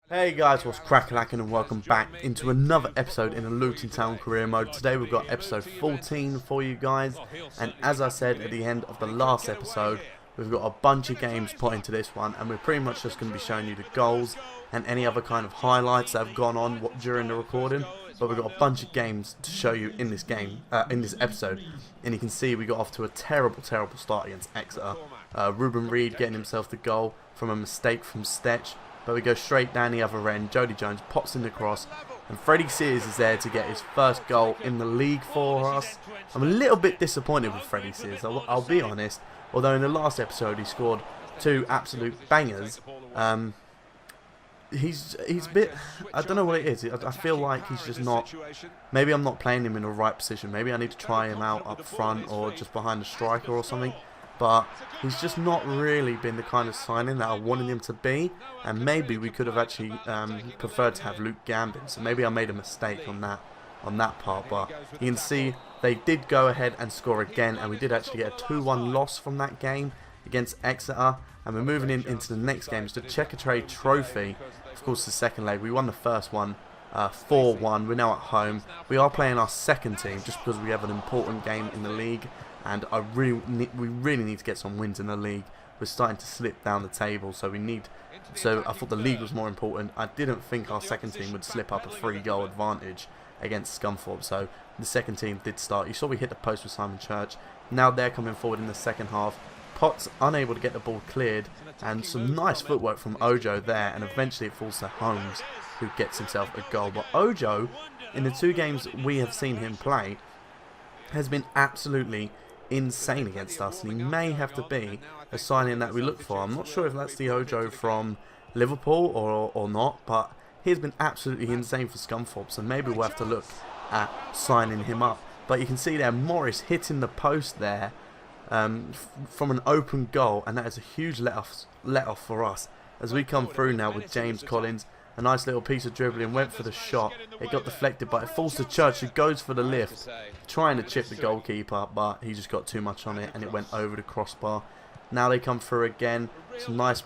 Hey guys, what's crackalacking and welcome back into another episode in a Luton Town career mode. Today we've got episode 14 for you guys, and as I said at the end of the last episode, we've got a bunch of games put into this one, and we're pretty much just going to be showing you the goals and any other kind of highlights that have gone on during the recording. But we've got a bunch of games to show you in this episode, and you can see we got off to a terrible start against Exeter. Ruben Reid getting himself the goal from a mistake from Stetch. But we go straight down the other end. Jody Jones pops in the cross, and Freddie Sears is there to get his first goal in the league for us. I'm a little bit disappointed with Freddie Sears, I'll be honest. Although in the last episode he scored two absolute bangers. He's a bit, I don't know what it is. I feel like he's just not. Maybe I'm not playing him in the right position. Maybe I need to try him out up front or just behind the striker or something. But he's just not really been the kind of signing that I wanted him to be, and maybe we could have actually preferred to have Luke Gambin. So maybe I made a mistake on that part. But you can see they did go ahead and score again, and we did actually get a 2-1 loss from that game against Exeter. And we're moving into the next game. It's the Checkatrade Trophy. Of course, the second leg. We won the first one 4-1. We're now at home. We are playing our second team just because we have an important game in the league. And we really need to get some wins in the league. We're starting to slip down the table, so I thought the league was more important. I didn't think our second team would slip up a 3-goal advantage against Scunthorpe, so the second team did start. You saw we hit the post with Simon Church. Now they're coming forward in the second half. Potts unable to get the ball cleared, and some nice footwork from Ojo there, and eventually it falls to Holmes, who gets himself a goal. But Ojo, in the 2 games we have seen him play, has been absolutely insane against us, and he may have to be a signing that we look for. I'm not sure if that's the Ojo from Liverpool or not, but he's been absolutely insane for Scunthorpe, so maybe we'll have to look at signing him up. But you can see there Morris hitting the post there from an open goal, and that is a huge let off for us as we come through now with James Collins. A nice little piece of dribbling, went for the shot. It got deflected, but it falls to Church, who goes for the lift, trying to chip the goalkeeper, but he just got too much on it, and it went over the crossbar. Now they come through again. Some nice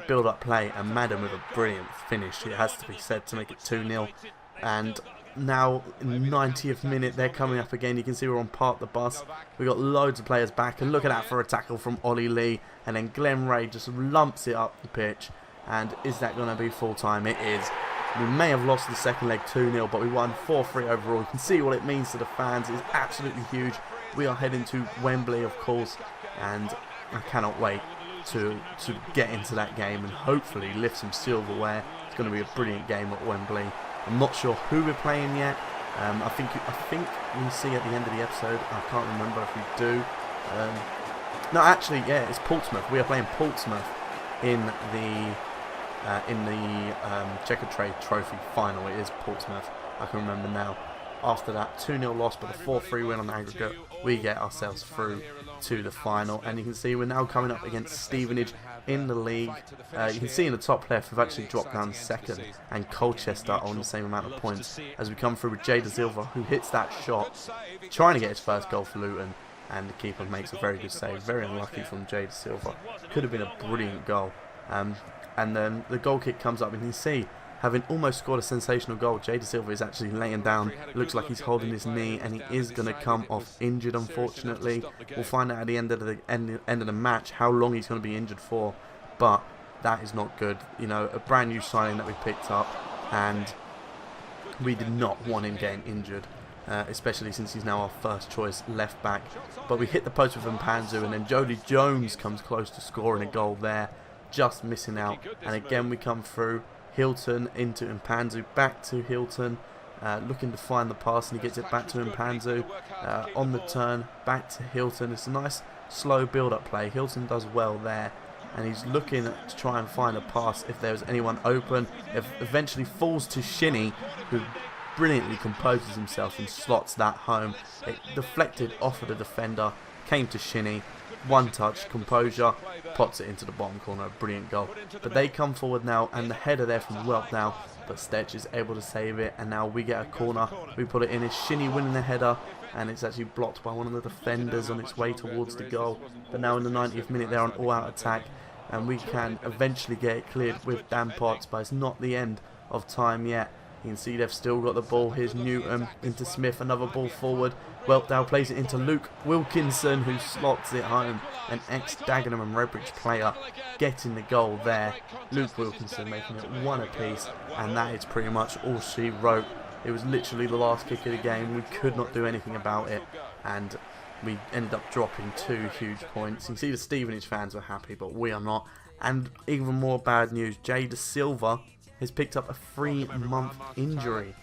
build-up play, and Madden with a brilliant finish, it has to be said, to make it 2-0. And now in the 90th minute, they're coming up again. You can see we're on Park the Bus. We got loads of players back, and look at that for a tackle from Ollie Lee, and then Glenn Ray just lumps it up the pitch. And is that going to be full time? It is. We may have lost the second leg 2-0, but we won 4-3 overall. You can see what it means to the fans. It's absolutely huge. We are heading to Wembley, of course, and I cannot wait to get into that game and hopefully lift some silverware. It's going to be a brilliant game at Wembley. I'm not sure who we're playing yet. I think we see at the end of the episode. I can't remember if we do. No, actually, yeah, it's Portsmouth. We are playing Portsmouth in the Checkatrade Trophy final. It is Portsmouth, I can remember now. After that 2-0 loss, but a 4-3 win on the aggregate, we get ourselves through to the final. And you can see we're now coming up against Stevenage in the league. You can see in the top left we've actually dropped down second, and Colchester on the same amount of points as we come through with Jay De Silva, who hits that shot, trying to get his first goal for Luton, and the keeper makes a very good save. Very unlucky from Jay De Silva. Could have been a brilliant goal. And then the goal kick comes up, and you can see, having almost scored a sensational goal, Jay De Silva is actually laying down. Looks like he's holding his knee, and he is going to come off injured, unfortunately. We'll find out at the end of the match how long he's going to be injured for, but that is not good. You know, a brand new signing that we picked up, and we did not want him getting injured. Especially since he's now our first choice left back. But we hit the post with Mpanzu, and then Jody Jones comes close to scoring a goal there, just missing out. And again we come through. Hilton into Mpanzu, back to Hilton, looking to find the pass, and he gets it back to Mpanzu. On the turn, back to Hilton. It's a nice slow build-up play. Hilton does well there, and he's looking to try and find a pass if there's anyone open. It eventually falls to Shinnie, who brilliantly composes himself and slots that home. It deflected off of the defender, came to Shinnie, one touch, composure, pots it into the bottom corner, a brilliant goal. But they come forward now, and the header there from Welp now, but Stetch is able to save it, and now we get a corner. We put it in, it's Shinnie winning the header, and it's actually blocked by one of the defenders on its way towards the goal. But now in the 90th minute they're on all-out attack, and we can eventually get it cleared with Dan Potts, but it's not the end of time yet. You can see they've still got the ball. Here's Newton into Smith, another ball forward. Whelpdale plays it into Luke Wilkinson, who slots it home. An ex-Dagenham and Redbridge player getting the goal there. Luke Wilkinson making it one apiece, and that is pretty much all she wrote. It was literally the last kick of the game. We could not do anything about it, and we ended up dropping 2 huge points. You can see the Stevenage fans were happy, but we are not. And even more bad news, Jay De Silva has picked up a 3-month injury.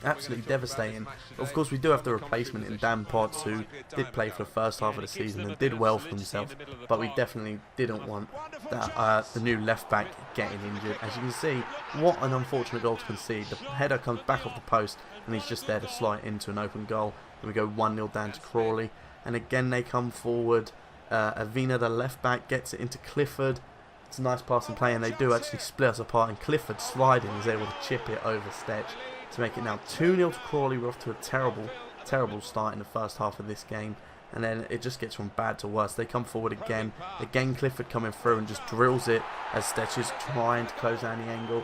Absolutely devastating. Of course, we do have the replacement in Dan Potts, who did play for the first half of the season and did well for himself, but we definitely didn't want that, the new left back getting injured. As you can see, what an unfortunate goal to concede. The header comes back off the post and he's just there to slide into an open goal. And we go 1-0 down to Crawley, and again they come forward. Avina, the left back, gets it into Clifford. It's a nice passing play, and they do actually split us apart, and Clifford sliding is able to chip it over Stetch to make it now 2-0 to Crawley. We're off to a terrible start in the first half of this game, and then it just gets from bad to worse. They come forward again Clifford coming through and just drills it as Stetch is trying to close down the angle,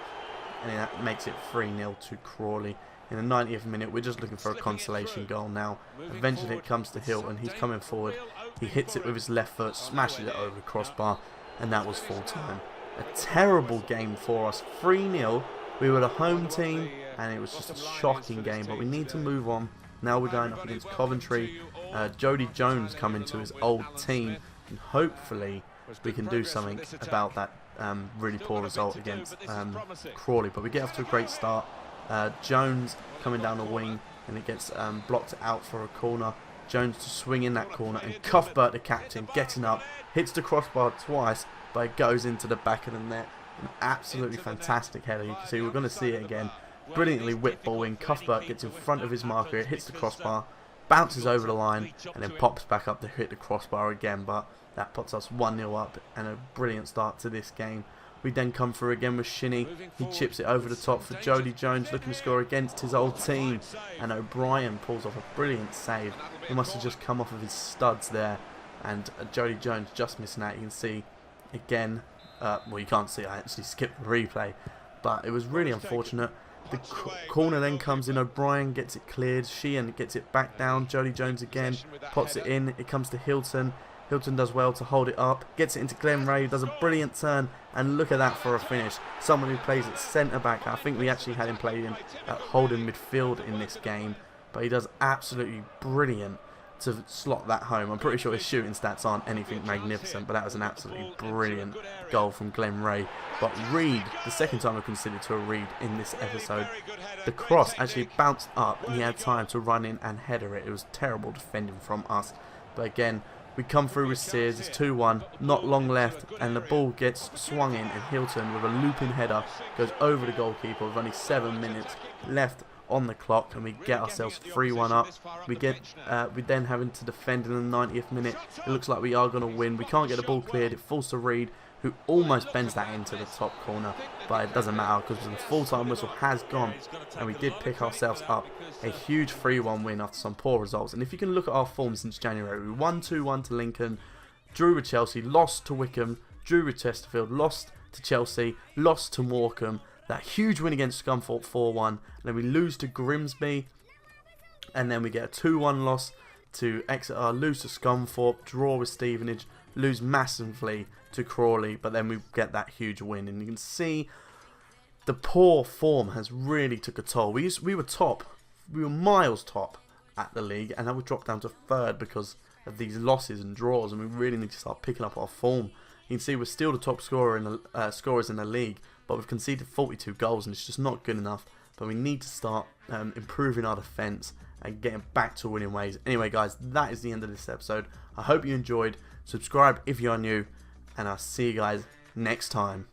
and that makes it 3-0 to Crawley. In the 90th minute, we're just looking for a consolation goal now. Eventually it comes to Hilton. He's coming forward, he hits it with his left foot, smashes it over the crossbar, and that was full time. A terrible game for us. 3-0. We were the home team, and it was just a shocking game, but we need to move on. Now we're going up against Coventry. Jody Jones coming to his old team, and hopefully we can do something about that really poor result against Crawley. But we get off to a great start. Jones coming down the wing, and it gets blocked out for a corner. Jones to swing in that corner, and Cuthbert, the captain, getting up, hits the crossbar twice, but it goes into the back of the net. An absolutely fantastic header. You can see we're going to see it again. Brilliantly whipped ball in. Cuthbert gets in front of his marker, it hits the crossbar, bounces over the line, and then pops back up to hit the crossbar again. But that puts us 1-0 up, and a brilliant start to this game. We then come through again with Shinnie. He chips it over the top for Jody Jones, looking to score against his old team. And O'Brien pulls off a brilliant save. He must have just come off of his studs there. And Jody Jones just missing out. You can see again, well, you can't see, I actually skipped the replay. But it was really unfortunate. The corner then comes in. O'Brien gets it cleared. Sheehan gets it back down. Jody Jones again pots it in. It comes to Hilton. Hilton does well to hold it up, gets it into Glenn Ray, does a brilliant turn, and look at that for a finish. Someone who plays at centre-back. I think we actually had him playing at holding midfield in this game, but he does absolutely brilliant to slot that home. I'm pretty sure his shooting stats aren't anything magnificent, but that was an absolutely brilliant goal from Glenn Ray. But Reed, the second time I've considered to a Reed in this episode, the cross actually bounced up, and he had time to run in and header it. It was terrible defending from us, but again, we come through with Sears. It's 2-1, not long left, and the ball gets swung in, and Hilton with a looping header goes over the goalkeeper with only 7 minutes left on the clock, and we get ourselves 3-1 up. We then having to defend in the 90th minute. It looks like we are going to win. We can't get the ball cleared. It falls to Reed, who almost bends that into the top corner, but it doesn't matter because the full-time whistle has gone, and we did pick ourselves up a huge 3-1 win after some poor results. And if you can look at our form since January, we won 2-1 to Lincoln, drew with Chelsea, lost to Wickham, drew with Chesterfield, lost to Chelsea, lost to Morecambe, that huge win against Scunthorpe 4-1, then we lose to Grimsby, and then we get a 2-1 loss to Exeter, lose to Scunthorpe, draw with Stevenage, lose massively to Crawley, but then we get that huge win. And you can see the poor form has really took a toll. We were top, we were miles top at the league, and now we dropped down to third because of these losses and draws, and we really need to start picking up our form. You can see we're still the top scorer in the scorers in the league, but we've conceded 42 goals, and it's just not good enough. But we need to start improving our defence and getting back to winning ways. Anyway, guys, that is the end of this episode. I hope you enjoyed. Subscribe if you are new, and I'll see you guys next time.